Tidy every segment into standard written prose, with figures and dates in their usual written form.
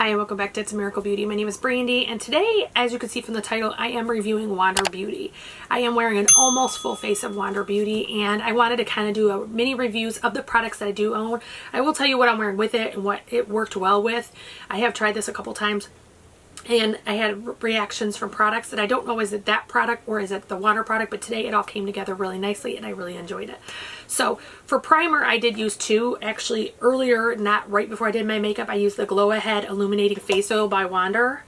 Hi and welcome back to It's a Miracle Beauty. My name is Brandy and today, as you can see from the title, I am reviewing Wander Beauty. I am wearing an almost full face of Wander Beauty and I wanted to kind of do a mini reviews of the products that I do own. I will tell you what I'm wearing with it and what it worked well with. I have tried this a couple times and I had reactions from products that I don't know, is it that product or is it the Wander product, but today it all came together really nicely and I really enjoyed it. So for primer, I did use two. Actually earlier, not right before I did my makeup, I used the Glow Ahead Illuminating Face Oil by Wander.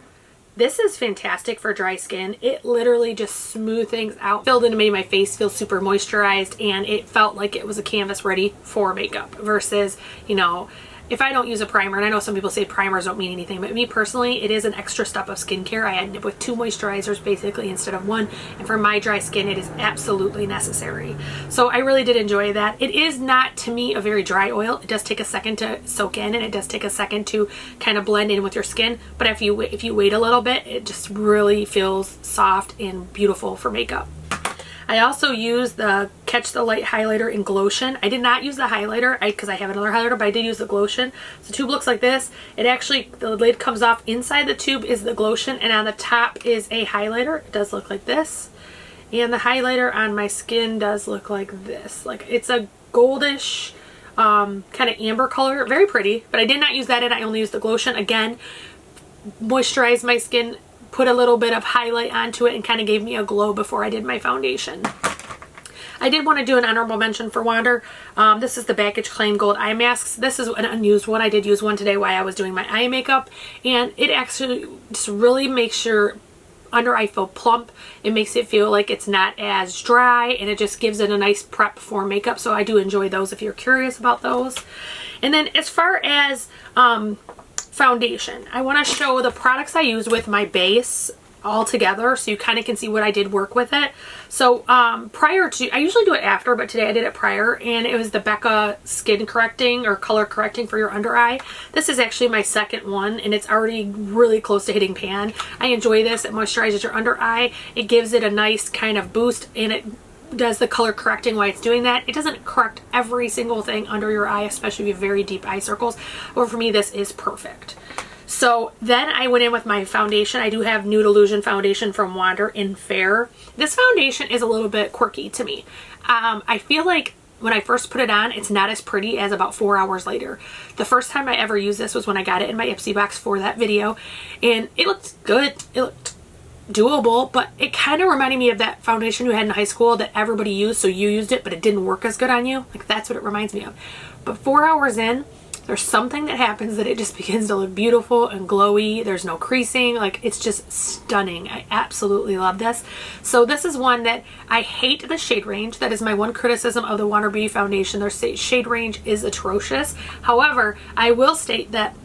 This is fantastic for dry skin. It literally just smoothed things out, filled in and made my face feel super moisturized, and it felt like it was a canvas ready for makeup versus, you know, if I don't use a primer, and I know some people say primers don't mean anything, but me personally, it is an extra step of skincare. I end up with 2 moisturizers basically instead of 1, and for my dry skin, it is absolutely necessary. So I really did enjoy that. It is not, to me, a very dry oil. It does take a second to soak in, and it does take a second to kind of blend in with your skin, but if you wait a little bit, it just really feels soft and beautiful for makeup. I also use the Catch the Light highlighter in Glowtion. I did not use the highlighter because I have another highlighter, but I did use the Glowtion. So the tube looks like this. It actually, the lid comes off. Inside the tube is the Glowtion, and on the top is a highlighter. It does look like this. And the highlighter on my skin does look like this. Like, it's a goldish kind of amber color. Very pretty, but I did not use that in. I only used the Glowtion. Again, moisturized my skin, put a little bit of highlight onto it, and kind of gave me a glow before I did my foundation. I did want to do an honorable mention for Wander. This is the Baggage Claim Gold Eye Masks. This is an unused one. I did use one today while I was doing my eye makeup, and it actually just really makes your under eye feel plump. It makes it feel like it's not as dry, and it just gives it a nice prep for makeup. So I do enjoy those if you're curious about those. And then as far as foundation, I want to show the products I use with my base all together so you kind of can see what I did work with it. So prior to, I usually do it after, but today I did it prior, and it was the Becca Skin Correcting or Color Correcting for your under eye. This is actually my second one, and it's already really close to hitting pan. I enjoy this. It moisturizes your under eye. It gives it a nice kind of boost, and it does the color correcting while it's doing that. It doesn't correct every single thing under your eye, especially if you have very deep eye circles. Or for me, this is perfect. So then I went in with my foundation. I do have Nude Illusion foundation from Wander in Fair. This foundation is a little bit quirky to me. I feel like when I first put it on, it's not as pretty as about 4 hours later. The first time I ever used this was when I got it in my Ipsy box for that video, and it looked good. It looked doable, but it kind of reminded me of that foundation you had in high school that everybody used, so you used it but it didn't work as good on you. Like, that's what it reminds me of. But 4 hours in, there's something that happens that it just begins to look beautiful and glowy. There's no creasing. Like, it's just stunning. I absolutely love this. So this is one that I hate the shade range. That is my one criticism of the Wander Beauty foundation. Their shade range is atrocious. However, I will state that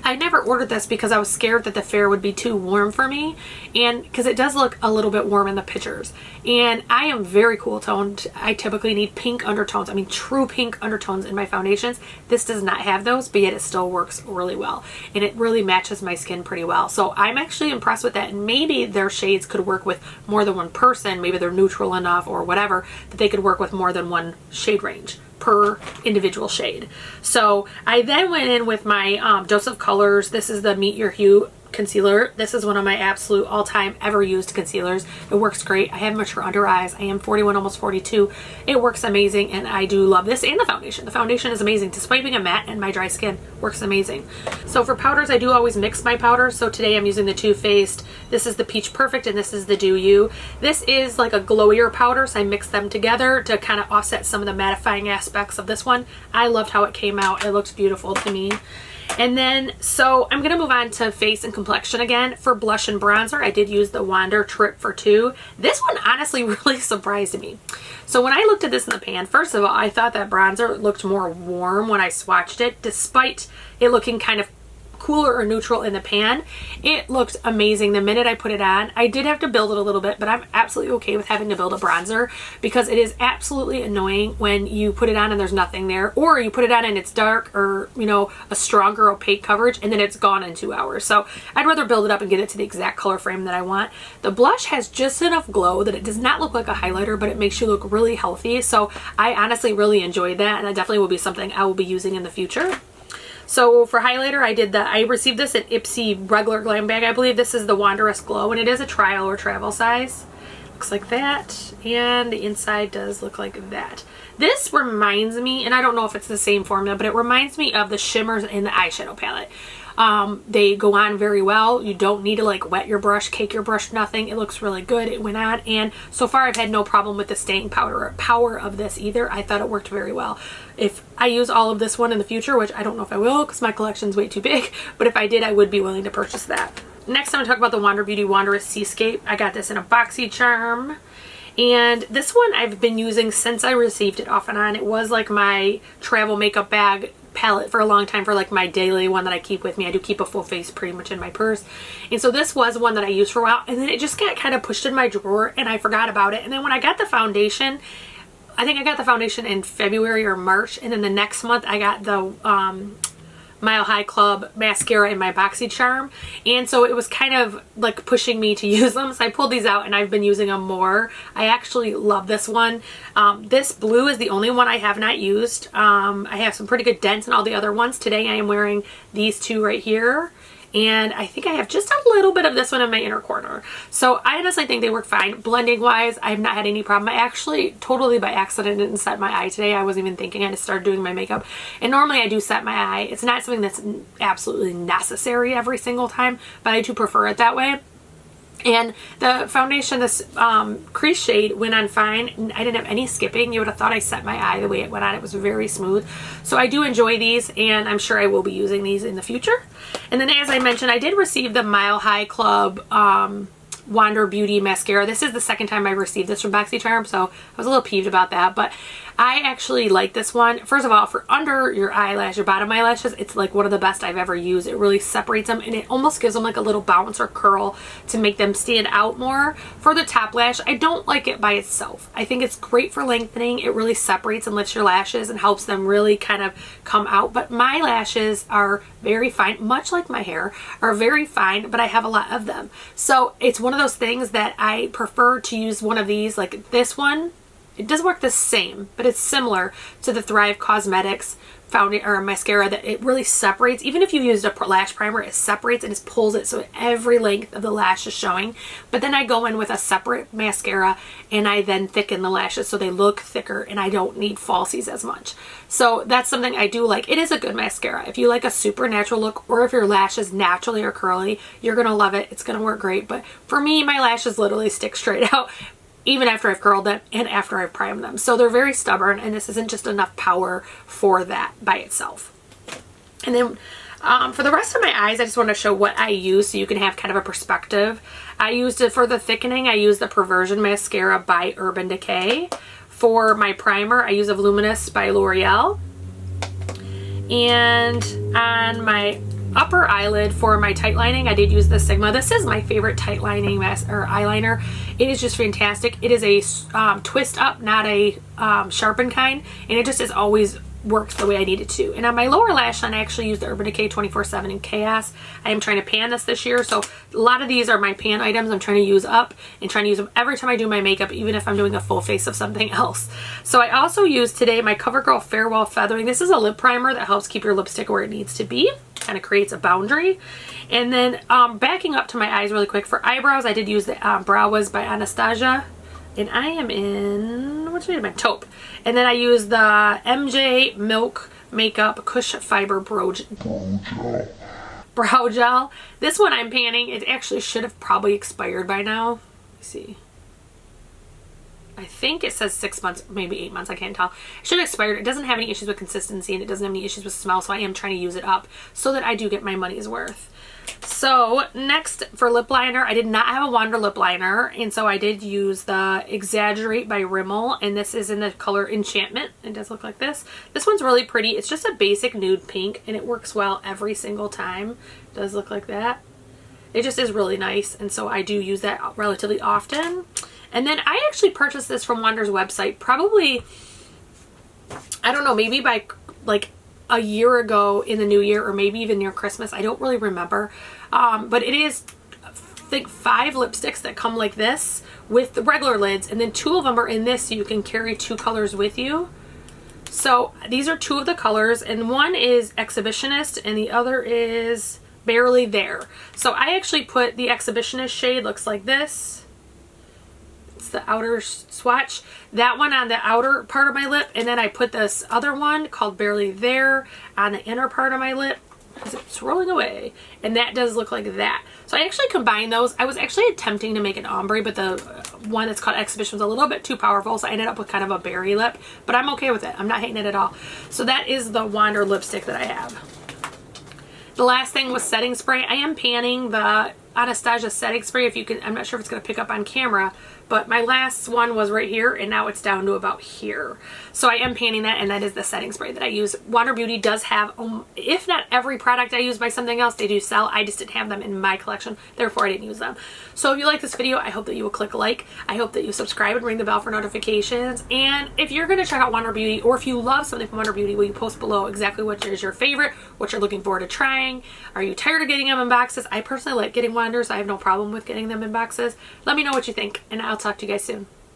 I never ordered this because I was scared that the Fair would be too warm for me, and because it does look a little bit warm in the pictures, and I am very cool toned. I typically need pink undertones, I mean true pink undertones in my foundations. This does not have those, but yet it still works really well, and it really matches my skin pretty well. So I'm actually impressed with that, and maybe their shades could work with more than one person. Maybe they're neutral enough or whatever that they could work with more than one shade range per individual shade. So I then went in with my Dose of Colors. This is the Meet Your Hue concealer. This is one of my absolute all-time ever used concealers. It works great. I have mature under eyes. I am 41, almost 42. It works amazing, and I do love this, and the foundation. The foundation is amazing. Despite being a matte and my dry skin, works amazing. So for powders, I do always mix my powders. So today I'm using the Too Faced. This is the Peach Perfect, and this is the Do You. This is like a glowier powder, so I mix them together to kind of offset some of the mattifying aspects of this one. I loved how it came out. It looks beautiful to me. And then, so I'm going to move on to face and complexion again. For blush and bronzer, I did use the Wander Trip for 2. This one honestly really surprised me. So when I looked at this in the pan, first of all, I thought that bronzer looked more warm when I swatched it, despite it looking kind of cooler or neutral in the pan. It looked amazing the minute I put it on. I did have to build it a little bit, but I'm absolutely okay with having to build a bronzer because it is absolutely annoying when you put it on and there's nothing there, or you put it on and it's dark or, you know, a stronger opaque coverage and then it's gone in 2 hours. So I'd rather build it up and get it to the exact color frame that I want. The blush has just enough glow that it does not look like a highlighter, but it makes you look really healthy. So I honestly really enjoyed that, and that definitely will be something I will be using in the future. So for highlighter, I received this at Ipsy regular glam bag. I believe this is the Wanderess Glow, and it is a trial or travel size. Looks like that, and the inside does look like that. This reminds me, and I don't know if it's the same formula, but it reminds me of the shimmers in the eyeshadow palette. They go on very well. You don't need to like wet your brush, cake your brush, nothing. It looks really good. It went on, and so far I've had no problem with the staying power of this either. I thought it worked very well. If I use all of this one in the future, which I don't know if I will because my collection's way too big, but if I did, I would be willing to purchase that. Next, I'm going to talk about the Wander Beauty Wanderess Seascape. I got this in a boxy charm. And this one I've been using since I received it off and on. It was like my travel makeup bag palette for a long time, for like my daily one that I keep with me. I do keep a full face pretty much in my purse. And so this was one that I used for a while, and then it just got kind of pushed in my drawer and I forgot about it. And then when I got the foundation, I think I got the foundation in February or March, and then the next month I got the Mile High Club mascara in my boxy charm, and so it was kind of like pushing me to use them, so I pulled these out and I've been using them more. I actually love this one. This blue is the only one I have not used. I have some pretty good dents in all the other ones. Today I am wearing these two right here, and I think I have just a little bit of this one in my inner corner. So I honestly think they work fine. Blending wise, I've not had any problem. I actually totally by accident didn't set my eye today. I wasn't even thinking. I just started doing my makeup. And normally I do set my eye. It's not something that's absolutely necessary every single time, but I do prefer it that way. And the foundation, this crease shade, went on fine. I didn't have any skipping. You would have thought I set my eye the way it went on. It was very smooth. So I do enjoy these, and I'm sure I will be using these in the future. And then, as I mentioned, I did receive the Mile High Club Wander Beauty Mascara. This is the second time I received this from BoxyCharm, so I was a little peeved about that, but I actually like this one. First of all, for under your eyelash, your bottom eyelashes, it's like one of the best I've ever used. It really separates them, and it almost gives them like a little bounce or curl to make them stand out more. For the top lash, I don't like it by itself. I think it's great for lengthening. It really separates and lifts your lashes and helps them really kind of come out, but my lashes are very fine, much like my hair, are very fine, but I have a lot of them. So it's one of those things that I prefer to use one of these, like this one. It doesn't work the same, but it's similar to the Thrive Cosmetics foundation or mascara, that it really separates. Even if you used a lash primer, it separates and just pulls it so every length of the lash is showing. But then I go in with a separate mascara and I then thicken the lashes so they look thicker and I don't need falsies as much. So that's something I do like. It is a good mascara. If you like a super natural look, or if your lashes naturally are curly, you're gonna love it. It's gonna work great. But for me, my lashes literally stick straight out even after I've curled them and after I've primed them. So they're very stubborn, and this isn't just enough power for that by itself. And then for the rest of my eyes, I just want to show what I use so you can have kind of a perspective. I used it for the thickening. I used the Perversion Mascara by Urban Decay. For my primer, I use a Voluminous by L'Oreal. And on my upper eyelid for my tight lining, I did use the Sigma. This is my favorite tight lining eyeliner. It is just fantastic. It is a twist up, not a sharpen kind, and it just is always works the way I need it to. And on my lower lash line, I actually use the Urban Decay 24/7 in Chaos. I am trying to pan this year, so a lot of these are my pan items I'm trying to use up, and trying to use them every time I do my makeup, even if I'm doing a full face of something else. So I also used today my CoverGirl Farewell Feathering. This is a lip primer that helps keep your lipstick where it needs to be. Kind of creates a boundary. And then backing up to my eyes really quick, for eyebrows, I did use the Brow Wiz by Anastasia. And I am in, what shade am I? Taupe. And then I use the MJ Milk Makeup Cush Fiber Brow Gel. This one I'm panning. It actually should have probably expired by now. Let's see. I think it says 6 months, maybe 8 months, I can't tell. It should have expired. It doesn't have any issues with consistency, and it doesn't have any issues with smell, so I am trying to use it up so that I do get my money's worth. So next, for lip liner, I did not have a Wander lip liner, and so I did use the Exaggerate by Rimmel, and this is in the color Enchantment. It does look like this. This one's really pretty. It's just a basic nude pink, and it works well every single time. It does look like that. It just is really nice, and so I do use that relatively often. And then I actually purchased this from Wander's website probably, I don't know, maybe by like a year ago in the new year, or maybe even near Christmas. I don't really remember. But it is, I think, 5 lipsticks that come like this with the regular lids, and then 2 of them are in this, so you can carry 2 colors with you. So these are two of the colors, and one is Exhibitionist and the other is Barely There. So I actually put the Exhibitionist shade, looks like this. It's the outer swatch. That one on the outer part of my lip, and then I put this other one called Barely There on the inner part of my lip. It's rolling away, and that does look like that. So I actually combined those. I was actually attempting to make an ombre, but the one that's called Exhibition was a little bit too powerful, so I ended up with kind of a berry lip, but I'm okay with it. I'm not hating it at all. So that is the Wander lipstick that I have. The last thing was setting spray. I am panning the Anastasia setting spray. If you can, I'm not sure if it's going to pick up on camera, but my last one was right here, and now it's down to about here. So I am panning that, and that is the setting spray that I use. Wander Beauty does have, if not every product I use by something else, they do sell. I just didn't have them in my collection, therefore I didn't use them. So if you like this video, I hope that you will click like. I hope that you subscribe and ring the bell for notifications. And if you're going to check out Wander Beauty, or if you love something from Wander Beauty, will you post below exactly what is your favorite, what you're looking forward to trying? Are you tired of getting them in boxes? I personally like getting Wanders. I have no problem with getting them in boxes. Let me know what you think, and I'll talk to you guys soon.